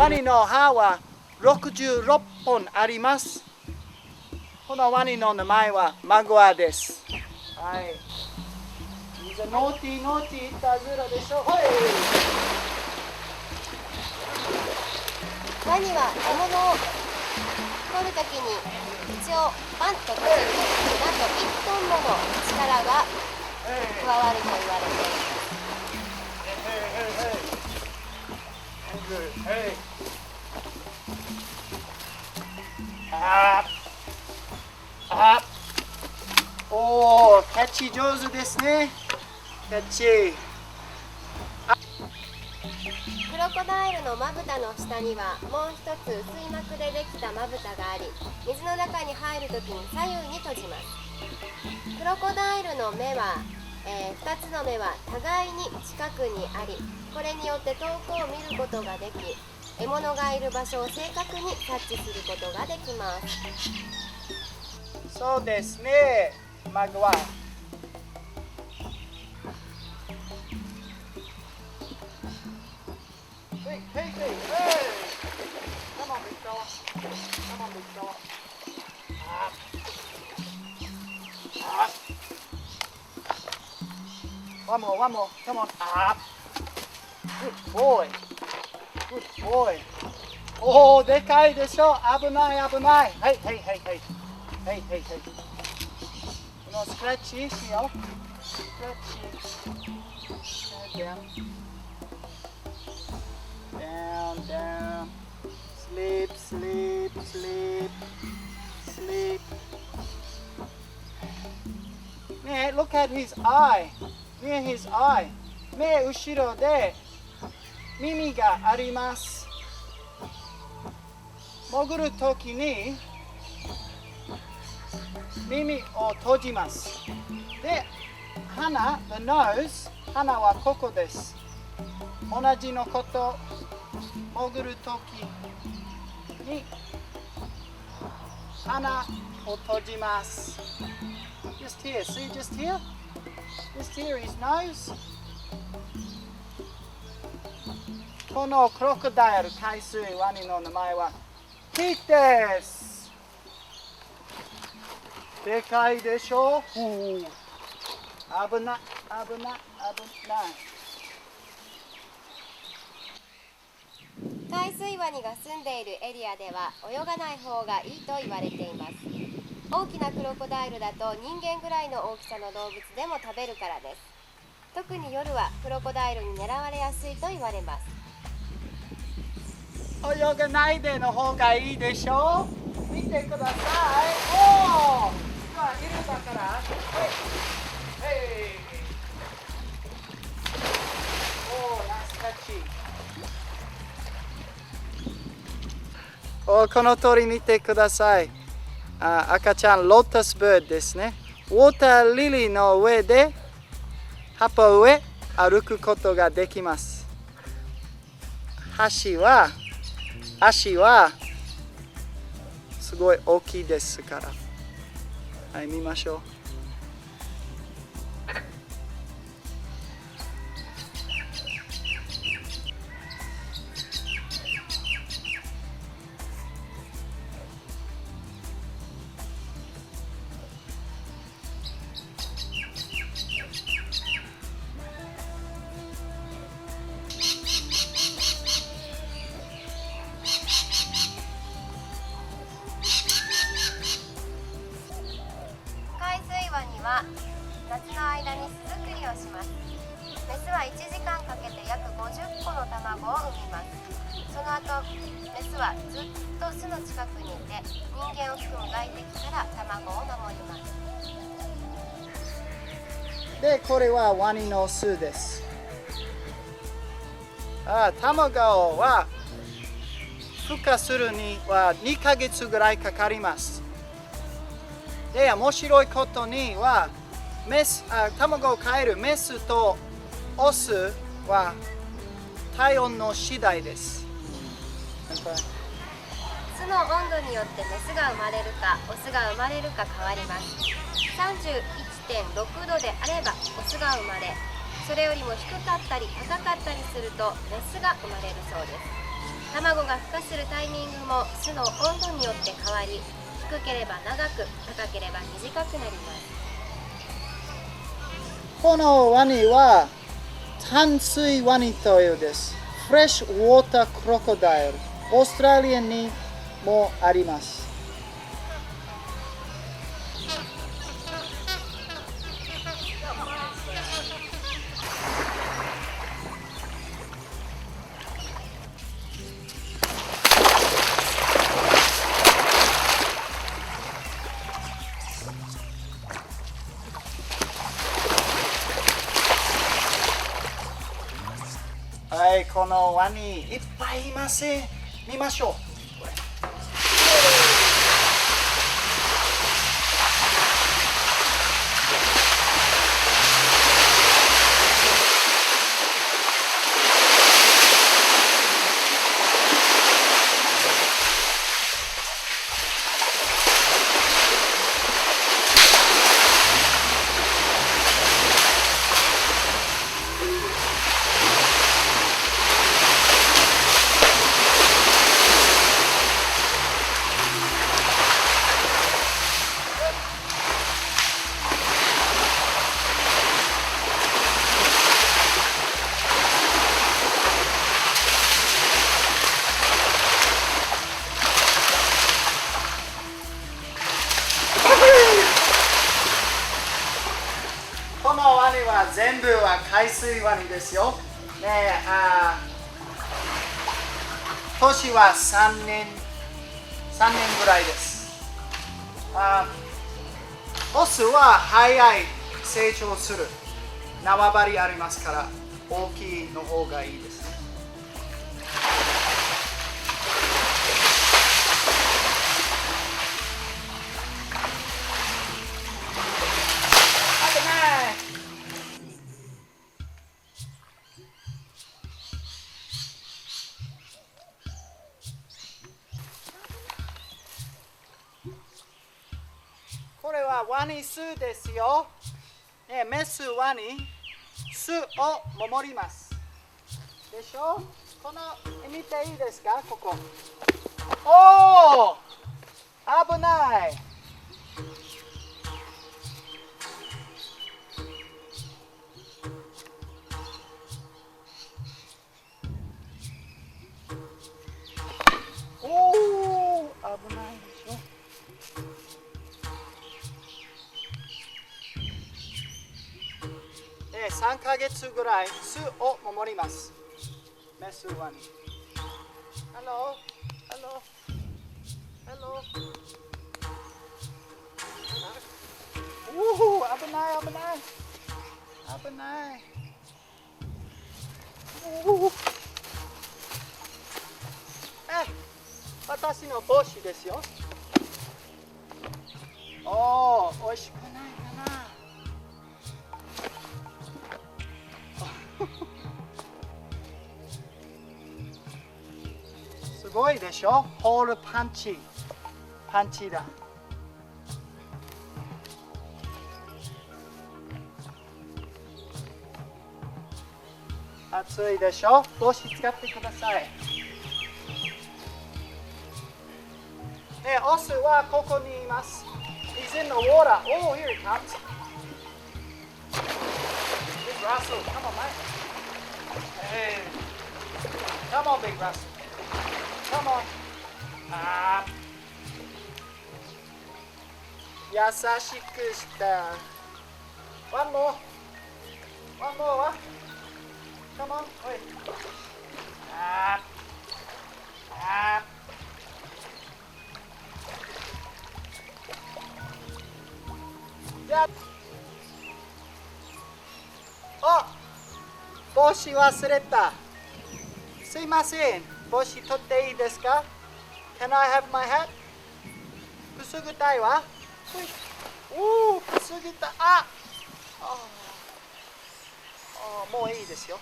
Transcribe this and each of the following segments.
ワニの歯は66本あります。このワニの名前はマグワです。はい。ノーティーノーティーいたずらでしょ。はい。ワニは獲物を取るときに一応バンと閉じるときになんと1トンもの力が加わると言われています。おー、キャッチ上手ですね。キャッチ。クロコダイルのまぶたの下にはもう一つ薄い膜でできたまぶたがあり、水の中に入るときに左右に閉じます。クロコダイルの目は、2つの目は互いに近くにあり、これによって遠くを見ることができ、獲物がいる場所を正確に察知することができます。そうですね、マグワ。Hey, hey, hey, hey! Come on, big fella. Come on, big fella. One more, one more. Come on. Good boy. Good boy. おー、でかいでしょ。危ない、危ない。はい、はい、はい、はい。はい、はい、はい。このスクラッチしよう。スクラッチ。Down, down. Sleep, sleep, sleep, sleep. Man, look at his eye. Near his eye. 目後ろで耳があります。潜るときに耳を閉じます。で、鼻、the nose、鼻はここです。同じのこと。潜るときに鼻を閉じます。Just here, see, just here? Just here, his nose. このクロコダイル、海水ワニの名前はヒーです。でかいでしょ。危ない、危ない、危ない。海水ワニが住んでいるエリアでは泳がない方がいいと言われています。大きなクロコダイルだと人間ぐらいの大きさの動物でも食べるからです。特に夜はクロコダイルに狙われやすいと言われます。泳がないでの方がいいでしょ。見てください。おー、今いるだから。はい。おー、ナイスキャッチ。この通り見てください。赤ちゃんロータスバードですね。ウォーターリリーの上で葉っぱ上歩くことができます。足はすごい大きいですから。はい、見ましょう。夏の間に巣作りをします。メスは1時間かけて約50個の卵を産みます。その後、メスはずっと巣の近くにいて、人間を含む外敵から卵を守ります。で、これはワニの巣です。卵は孵化するには2ヶ月ぐらいかかります。で、面白いことには卵を飼えるメスとオスは体温の次第です。巣の温度によってメスが生まれるかオスが生まれるか変わります。31.6 度であればオスが生まれ、それよりも低かったり高かったりするとメスが生まれるそうです。卵が孵化するタイミングも巣の温度によって変わり、低ければ長く、高ければ短くなります。このワニは淡水ワニというです。フレッシュウォータークロコダイル、オーストラリアにもあります。はい、このワニいっぱいいます。見ましょう。これこのワニは全部は海水ワニですよ。ね、年は3年ぐらいです。オスは早い成長する。縄張りありますから大きいの方がいいです。これはワニ巣ですよ。メスワニ、巣を守ります。でしょ？この見ていいですか？ここ。おお！危ない。おお！危ないでしょ。3ヶ月ぐらい巣を守ります。メスワニ。Hello? Hello? Hello? おお、危ない危ない危ない。おお。私の帽子ですよ。おお、美味しくないかな。すごいでしょ？ホールパンチだ。暑いでしょ？帽子使ってください。オスはここにいます。He's in the water. Oh, here he comes. Big Russell, come on, mate. Hey, come on, Big Russell. Come on. 優しくした。One more. One more. Come on. Wait.帽子忘れた。すいません。帽子取っていいですか？ Can I have my hat? くすぐたいわ。おお、くすぐた。もういいですよ。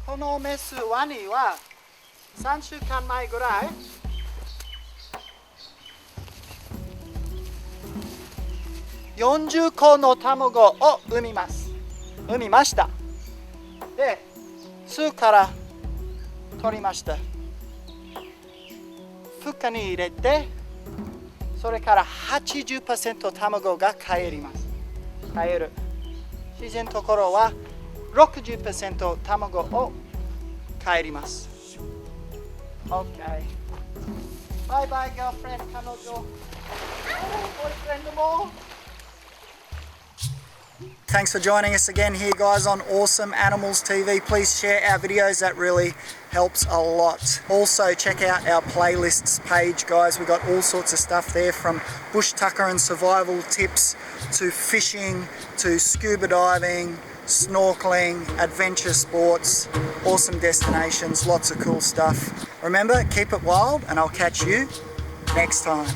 このメスワニは3週間前ぐらい40個の卵を産みました。で、巣から取りました。孵化に入れて、それから 80% 卵が帰る。自然のところは 60% 卵を帰ります。OK。バイバイ、girlfriend、彼女。boyfriend も。Thanks for joining us again here, guys, on Awesome Animals TV. Please share our videos, that really helps a lot. Also, check out our playlists page, guys. We've got all sorts of stuff there, from bush tucker and survival tips to fishing to scuba diving, snorkeling, adventure sports, awesome destinations, lots of cool stuff. Remember, keep it wild, and I'll catch you next time.